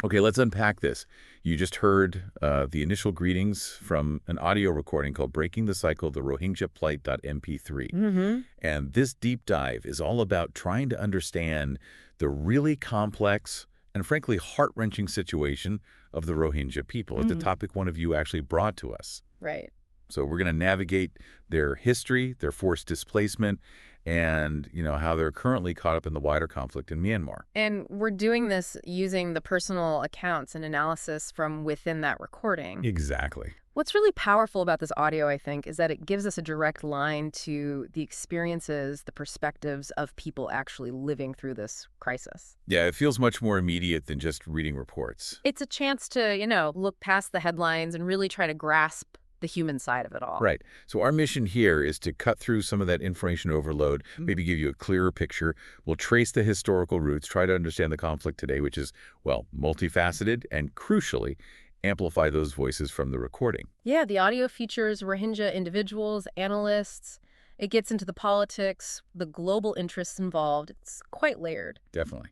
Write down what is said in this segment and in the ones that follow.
Okay, let's unpack this. You just heard the initial greetings from an audio recording called Breaking the Cycle, the Rohingya Plight.mp3. Mm-hmm. And this deep dive is all about trying to understand the really complex and frankly heart-wrenching situation of the Rohingya people. It's a topic one of you actually brought to us. Right. So we're going to navigate their history, their forced displacement, and how they're currently caught up in the wider conflict in Myanmar. And we're doing this using the personal accounts and analysis from within that recording. Exactly. What's really powerful about this audio, I think, is that it gives us a direct line to the experiences, the perspectives of people actually living through this crisis. Yeah, it feels much more immediate than just reading reports. It's a chance to, look past the headlines and really try to grasp the human side of it all. Right. So our mission here is to cut through some of that information overload, maybe give you a clearer picture. We'll trace the historical roots, try to understand the conflict today, which is, well, multifaceted, and crucially, amplify those voices from the recording. Yeah, the audio features Rohingya individuals, analysts. It gets into the politics, the global interests involved. It's quite layered. Definitely.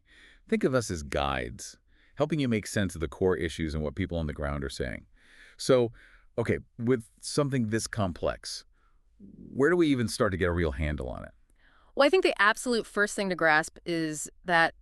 Think of us as guides, helping you make sense of the core issues and what people on the ground are saying. So, okay, with something this complex, where do we even start to get a real handle on it? Well, I think the absolute first thing to grasp is that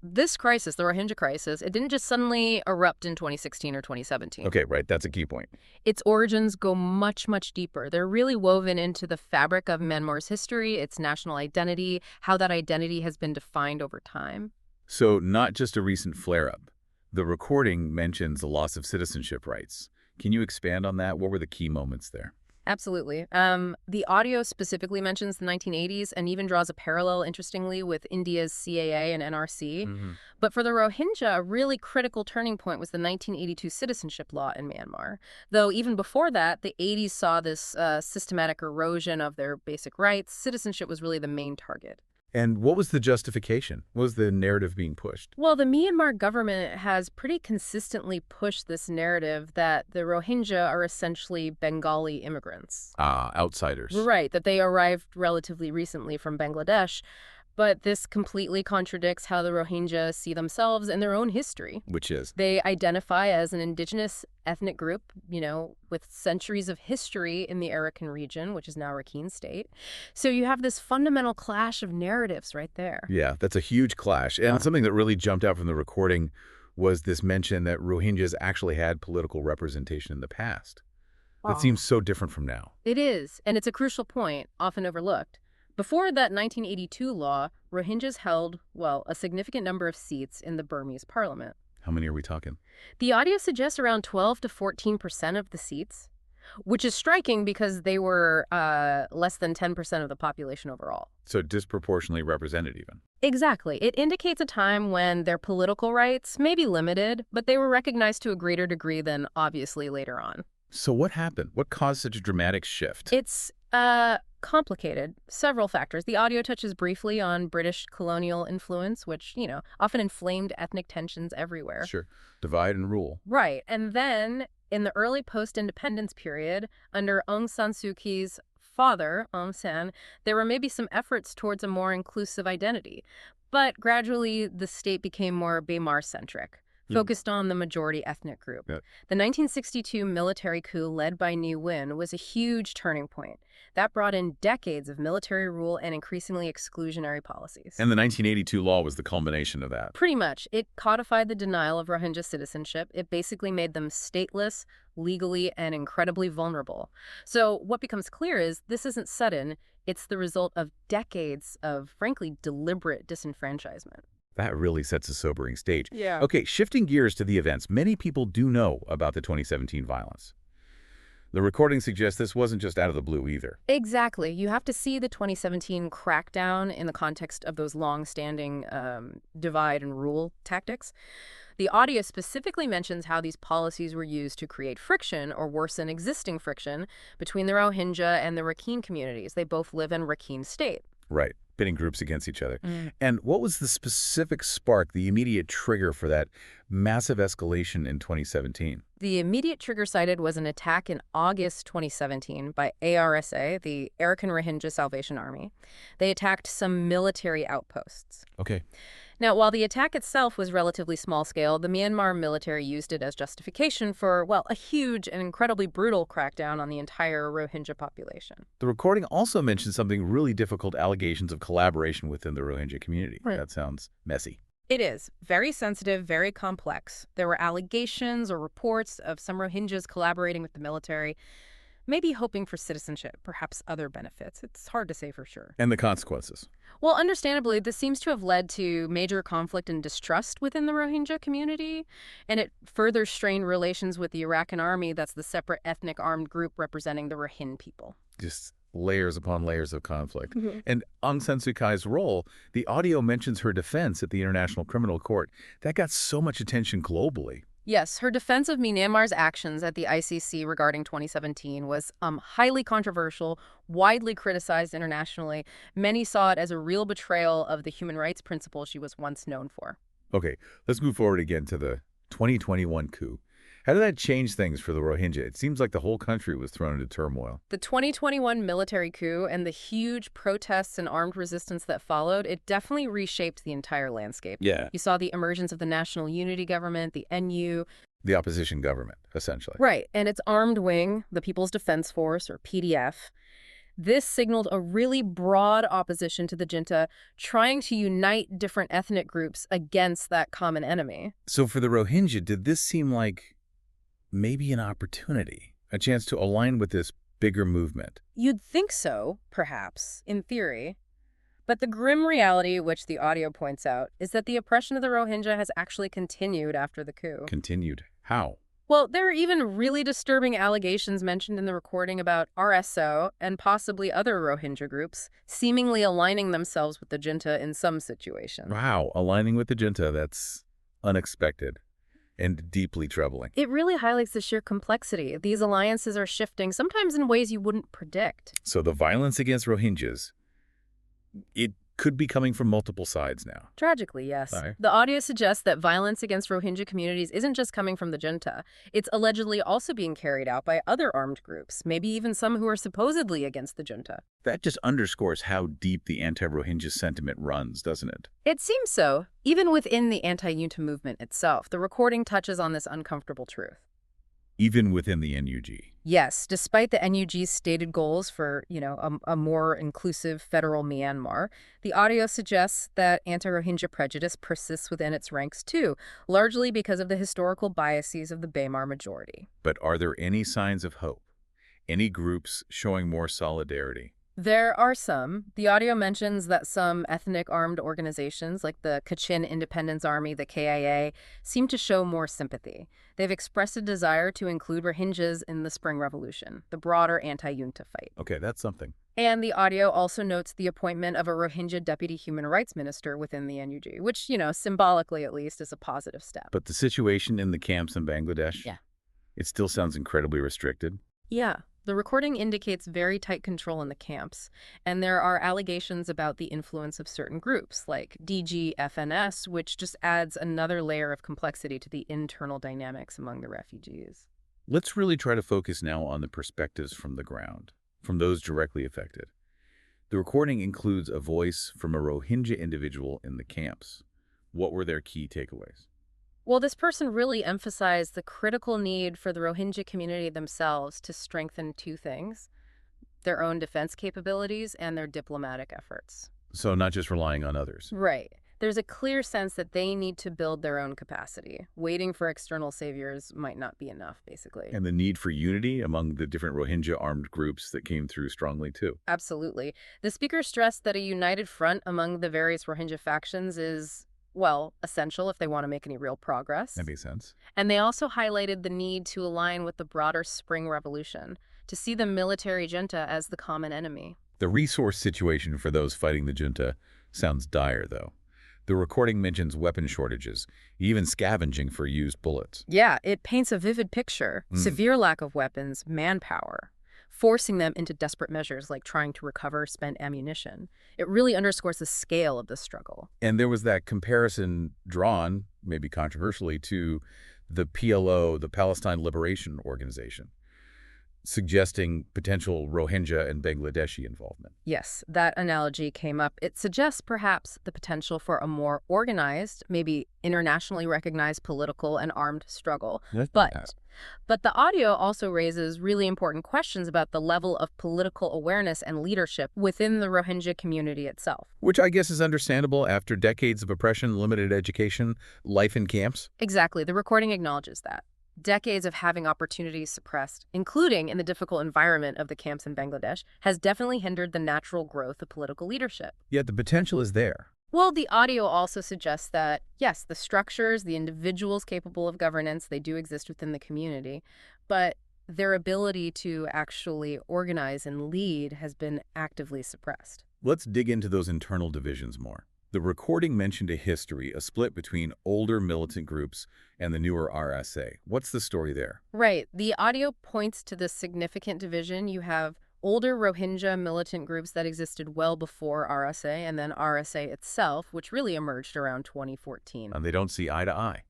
this crisis, the Rohingya crisis, it didn't just suddenly erupt in 2016 or 2017. Okay, right, that's a key point. Its origins go much, much deeper. They're really woven into the fabric of Myanmar's history, its national identity, how that identity has been defined over time. So not just a recent flare-up. The recording mentions the loss of citizenship rights. Can you expand on that? What were the key moments there? Absolutely. The audio specifically mentions the 1980s and even draws a parallel, interestingly, with India's CAA and NRC. But for the Rohingya, a really critical turning point was the 1982 citizenship law in Myanmar. Though even before that, the 80s saw this systematic erosion of their basic rights. Citizenship was really the main target. And what was the justification? What was the narrative being pushed? Well, the Myanmar government has pretty consistently pushed this narrative that the Rohingya are essentially Bengali immigrants. Outsiders. Right, that they arrived relatively recently from Bangladesh. But this completely contradicts how the Rohingya see themselves and their own history. Which is? They identify as an indigenous ethnic group, with centuries of history in the Arakan region, which is now Rakhine state. So you have this fundamental clash of narratives right there. Yeah, that's a huge clash. And something that really jumped out from the recording was this mention that Rohingyas actually had political representation in the past. That seems so different from now. It is, and it's a crucial point, often overlooked. Before that 1982 law, Rohingyas held, a significant number of seats in the Burmese parliament. How many are we talking? The audio suggests around 12 to 14% of the seats, which is striking because they were less than 10% of the population overall. So disproportionately represented even. Exactly. It indicates a time when their political rights may be limited, but they were recognized to a greater degree than obviously later on. So what happened? What caused such a dramatic shift? It's complicated. Several factors. The audio touches briefly on British colonial influence, which, often inflamed ethnic tensions everywhere. Sure. Divide and rule. Right. And then in the early post-independence period, under Aung San Suu Kyi's father, Aung San, there were maybe some efforts towards a more inclusive identity. But gradually, the state became more Bamar-centric, focused on the majority ethnic group. Yeah. The 1962 military coup led by Ne Win was a huge turning point. That brought in decades of military rule and increasingly exclusionary policies. And the 1982 law was the culmination of that. Pretty much. It codified the denial of Rohingya citizenship. It basically made them stateless, legally, and incredibly vulnerable. So what becomes clear is this isn't sudden. It's the result of decades of, frankly, deliberate disenfranchisement. That really sets a sobering stage. Yeah. Okay, shifting gears to the events. Many people do know about the 2017 violence. The recording suggests this wasn't just out of the blue either. Exactly. You have to see the 2017 crackdown in the context of those long-standing divide and rule tactics. The audio specifically mentions how these policies were used to create friction or worsen existing friction between the Rohingya and the Rakhine communities. They both live in Rakhine state. Right, pitting groups against each other. And what was the specific spark, the immediate trigger for that massive escalation in 2017? The immediate trigger cited was an attack in August 2017 by ARSA, the Arakan Rohingya Salvation Army. They attacked some military outposts. Okay. Now, while the attack itself was relatively small-scale, the Myanmar military used it as justification for, well, a huge and incredibly brutal crackdown on the entire Rohingya population. The recording also mentions something really difficult, allegations of collaboration within the Rohingya community. Right. That sounds messy. It is. Very sensitive, very complex. There were allegations or reports of some Rohingyas collaborating with the military, maybe hoping for citizenship, perhaps other benefits. It's hard to say for sure. And the consequences. Well, understandably, this seems to have led to major conflict and distrust within the Rohingya community, and it further strained relations with the Arakan Army, that's the separate ethnic armed group representing the Rakhine people. Just layers upon layers of conflict. Mm-hmm. And Aung San Suu Kyi's role, the audio mentions her defense at the International Criminal Court. That got so much attention globally. Yes, her defense of Myanmar's actions at the ICC regarding 2017 was highly controversial, widely criticized internationally. Many saw it as a real betrayal of the human rights principles she was once known for. Okay, let's move forward again to the 2021 coup. How did that change things for the Rohingya? It seems like the whole country was thrown into turmoil. The 2021 military coup and the huge protests and armed resistance that followed, it definitely reshaped the entire landscape. Yeah. You saw the emergence of the National Unity Government, the NU. The opposition government, essentially. Right, and its armed wing, the People's Defense Force, or PDF. This signaled a really broad opposition to the junta, trying to unite different ethnic groups against that common enemy. So for the Rohingya, did this seem like maybe an opportunity, a chance to align with this bigger movement? You'd think so, perhaps, in theory. But the grim reality, which the audio points out, is that the oppression of the Rohingya has actually continued after the coup. Continued. How? Well, there are even really disturbing allegations mentioned in the recording about RSO and possibly other Rohingya groups seemingly aligning themselves with the junta in some situations. Wow, aligning with the junta, that's unexpected and deeply troubling. It really highlights the sheer complexity. These alliances are shifting, sometimes in ways you wouldn't predict. So the violence against Rohingyas, it could be coming from multiple sides now. Tragically, yes. Sorry. The audio suggests that violence against Rohingya communities isn't just coming from the junta. It's allegedly also being carried out by other armed groups, maybe even some who are supposedly against the junta. That just underscores how deep the anti-Rohingya sentiment runs, doesn't it? It seems so. Even within the anti-junta movement itself, the recording touches on this uncomfortable truth. Even within the NUG. Yes, despite the NUG's stated goals for, a more inclusive federal Myanmar, the audio suggests that anti-Rohingya prejudice persists within its ranks too, largely because of the historical biases of the Bamar majority. But are there any signs of hope? Any groups showing more solidarity? There are some. The audio mentions that some ethnic armed organizations, like the Kachin Independence Army, the KIA, seem to show more sympathy. They've expressed a desire to include Rohingyas in the Spring Revolution, the broader anti-junta fight. Okay, that's something. And the audio also notes the appointment of a Rohingya deputy human rights minister within the NUG, which, symbolically at least, is a positive step. But the situation in the camps in Bangladesh? Yeah. It still sounds incredibly restricted. Yeah. The recording indicates very tight control in the camps, and there are allegations about the influence of certain groups, like DGFNS, which just adds another layer of complexity to the internal dynamics among the refugees. Let's really try to focus now on the perspectives from the ground, from those directly affected. The recording includes a voice from a Rohingya individual in the camps. What were their key takeaways? Well, this person really emphasized the critical need for the Rohingya community themselves to strengthen two things: their own defense capabilities and their diplomatic efforts. So not just relying on others. Right. There's a clear sense that they need to build their own capacity. Waiting for external saviors might not be enough, basically. And the need for unity among the different Rohingya armed groups that came through strongly, too. Absolutely. The speaker stressed that a united front among the various Rohingya factions is, essential if they want to make any real progress. That makes sense. And they also highlighted the need to align with the broader Spring Revolution, to see the military junta as the common enemy. The resource situation for those fighting the junta sounds dire, though. The recording mentions weapon shortages, even scavenging for used bullets. Yeah, it paints a vivid picture. Severe lack of weapons, manpower, forcing them into desperate measures like trying to recover spent ammunition. It really underscores the scale of the struggle. And there was that comparison drawn, maybe controversially, to the PLO, the Palestine Liberation Organization. suggesting potential Rohingya and Bangladeshi involvement. Yes, that analogy came up. It suggests perhaps the potential for a more organized, maybe internationally recognized political and armed struggle. Yeah. But the audio also raises really important questions about the level of political awareness and leadership within the Rohingya community itself. Which I guess is understandable after decades of oppression, limited education, life in camps. Exactly. The recording acknowledges that. Decades of having opportunities suppressed, including in the difficult environment of the camps in Bangladesh, has definitely hindered the natural growth of political leadership. Yet the potential is there. Well, the audio also suggests that, yes, the structures, the individuals capable of governance, they do exist within the community, but their ability to actually organize and lead has been actively suppressed. Let's dig into those internal divisions more. The recording mentioned a history, a split between older militant groups and the newer RSA. What's the story there? Right. The audio points to this significant division. You have older Rohingya militant groups that existed well before RSA, and then RSA itself, which really emerged around 2014. And they don't see eye to eye.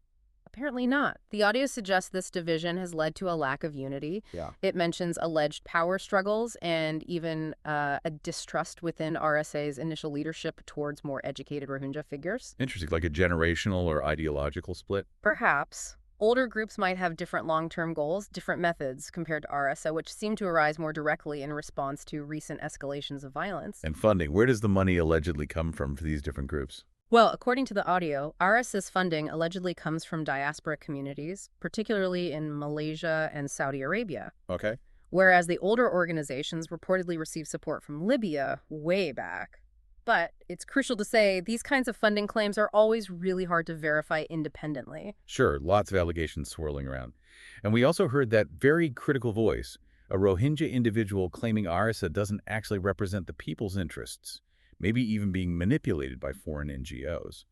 Apparently not. The audio suggests this division has led to a lack of unity. Yeah. It mentions alleged power struggles and even a distrust within RSA's initial leadership towards more educated Rohingya figures. Interesting, like a generational or ideological split. Perhaps. Older groups might have different long-term goals, different methods compared to RSA, which seem to arise more directly in response to recent escalations of violence. And funding, where does the money allegedly come from for these different groups? Well, according to the audio, RS's funding allegedly comes from diaspora communities, particularly in Malaysia and Saudi Arabia. Okay. Whereas the older organizations reportedly receive support from Libya way back. But it's crucial to say these kinds of funding claims are always really hard to verify independently. Sure, lots of allegations swirling around. And we also heard that very critical voice, a Rohingya individual claiming RSA doesn't actually represent the people's interests, maybe even being manipulated by foreign NGOs.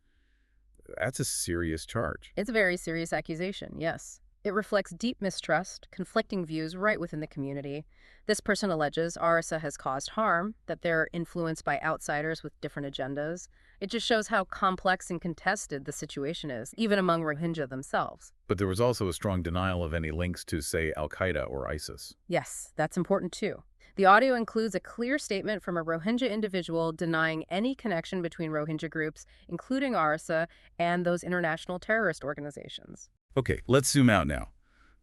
That's a serious charge. It's a very serious accusation, yes. It reflects deep mistrust, conflicting views right within the community. This person alleges RSA has caused harm, that they're influenced by outsiders with different agendas. It just shows how complex and contested the situation is, even among Rohingya themselves. But there was also a strong denial of any links to, say, Al-Qaeda or ISIS. Yes, that's important too. The audio includes a clear statement from a Rohingya individual denying any connection between Rohingya groups, including RSA, and those international terrorist organizations. Okay, let's zoom out now.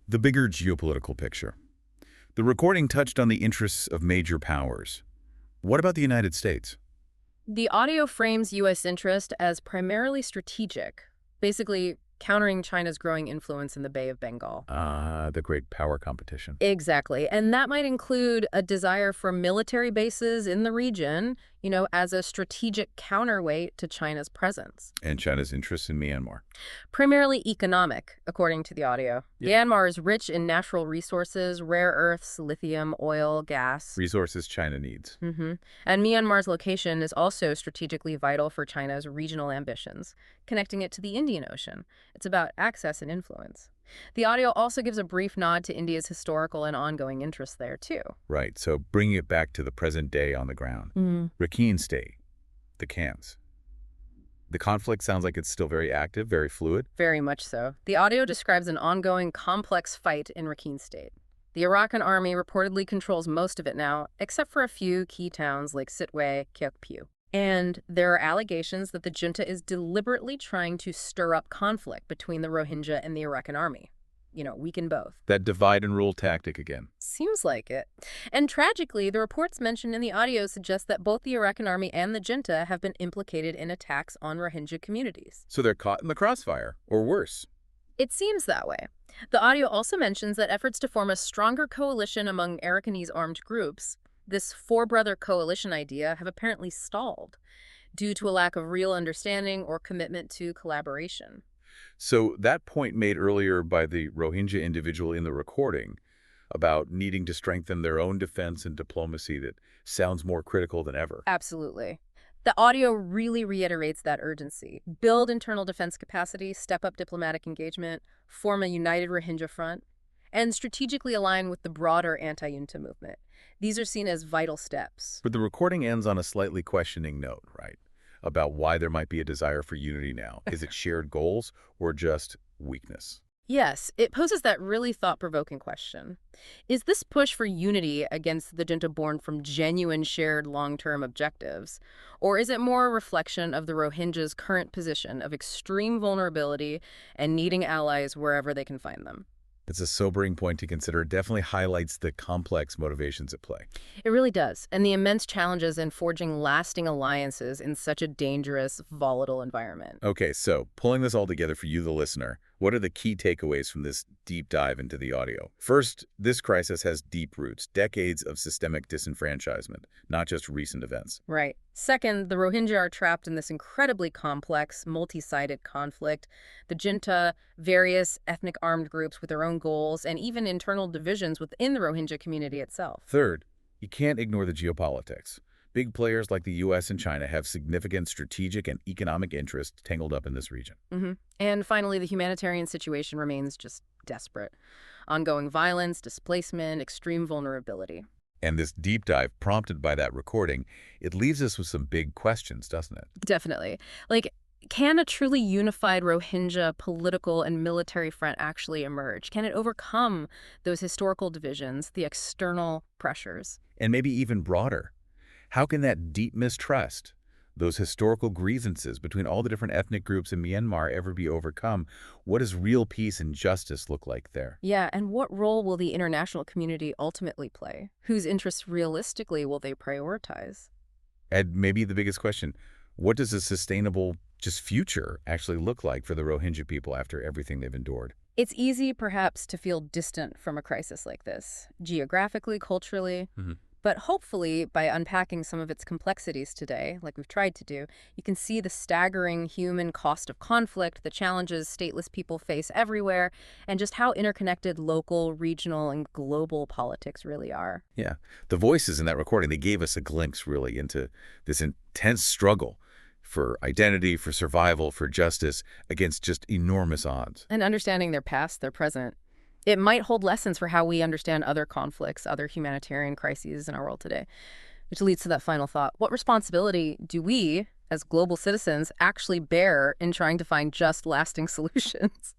The bigger geopolitical picture. The recording touched on the interests of major powers. What about the United States? The audio frames U.S. interest as primarily strategic, basically countering China's growing influence in the Bay of Bengal. The great power competition. Exactly. And that might include a desire for military bases in the region, as a strategic counterweight to China's presence. And China's interests in Myanmar. Primarily economic, according to the audio. Yep. Myanmar is rich in natural resources, rare earths, lithium, oil, gas. Resources China needs. And Myanmar's location is also strategically vital for China's regional ambitions, connecting it to the Indian Ocean. It's about access and influence. The audio also gives a brief nod to India's historical and ongoing interests there, too. Right, so bringing it back to the present day on the ground. Rakhine State, the camps. The conflict sounds like it's still very active, very fluid. Very much so. The audio describes an ongoing, complex fight in Rakhine State. The Arakan Army reportedly controls most of it now, except for a few key towns like Sitwe, Kyokpyu. And there are allegations that the junta is deliberately trying to stir up conflict between the Rohingya and the Arakan Army. Weaken both. That divide and rule tactic again. Seems like it. And tragically, the reports mentioned in the audio suggest that both the Arakan Army and the junta have been implicated in attacks on Rohingya communities. So they're caught in the crossfire, or worse. It seems that way. The audio also mentions that efforts to form a stronger coalition among Arakanese armed groups, this four-brother coalition idea, have apparently stalled due to a lack of real understanding or commitment to collaboration. So that point made earlier by the Rohingya individual in the recording about needing to strengthen their own defense and diplomacy, that sounds more critical than ever. Absolutely. The audio really reiterates that urgency. Build internal defense capacity, step up diplomatic engagement, form a united Rohingya front, and strategically align with the broader anti-junta movement. These are seen as vital steps. But the recording ends on a slightly questioning note, right? About why there might be a desire for unity now. Is it shared goals or just weakness? Yes, it poses that really thought-provoking question. Is this push for unity against the junta born from genuine shared long-term objectives? Or is it more a reflection of the Rohingyas' current position of extreme vulnerability and needing allies wherever they can find them? It's a sobering point to consider. It definitely highlights the complex motivations at play. It really does, and the immense challenges in forging lasting alliances in such a dangerous, volatile environment. Okay, so pulling this all together for you, the listener, what are the key takeaways from this deep dive into the audio? First, this crisis has deep roots, decades of systemic disenfranchisement, not just recent events. Right. Second, the Rohingya are trapped in this incredibly complex, multi-sided conflict. The junta, various ethnic armed groups with their own goals, and even internal divisions within the Rohingya community itself. Third, you can't ignore the geopolitics. Big players like the U.S. and China have significant strategic and economic interests tangled up in this region. And finally, the humanitarian situation remains just desperate. Ongoing violence, displacement, extreme vulnerability. And this deep dive prompted by that recording, it leaves us with some big questions, doesn't it? Definitely. Like, can a truly unified Rohingya political and military front actually emerge? Can it overcome those historical divisions, the external pressures? And maybe even broader. How can that deep mistrust, those historical grievances between all the different ethnic groups in Myanmar ever be overcome? What does real peace and justice look like there? Yeah, and what role will the international community ultimately play? Whose interests realistically will they prioritize? And maybe the biggest question, what does a sustainable, just future actually look like for the Rohingya people after everything they've endured? It's easy, perhaps, to feel distant from a crisis like this, geographically, culturally. But hopefully, by unpacking some of its complexities today, like we've tried to do, you can see the staggering human cost of conflict, the challenges stateless people face everywhere, and just how interconnected local, regional, and global politics really are. Yeah. The voices in that recording, they gave us a glimpse really into this intense struggle for identity, for survival, for justice against just enormous odds. And understanding their past, their present, it might hold lessons for how we understand other conflicts, other humanitarian crises in our world today. Which leads to that final thought. What responsibility do we, as global citizens, actually bear in trying to find just, lasting solutions?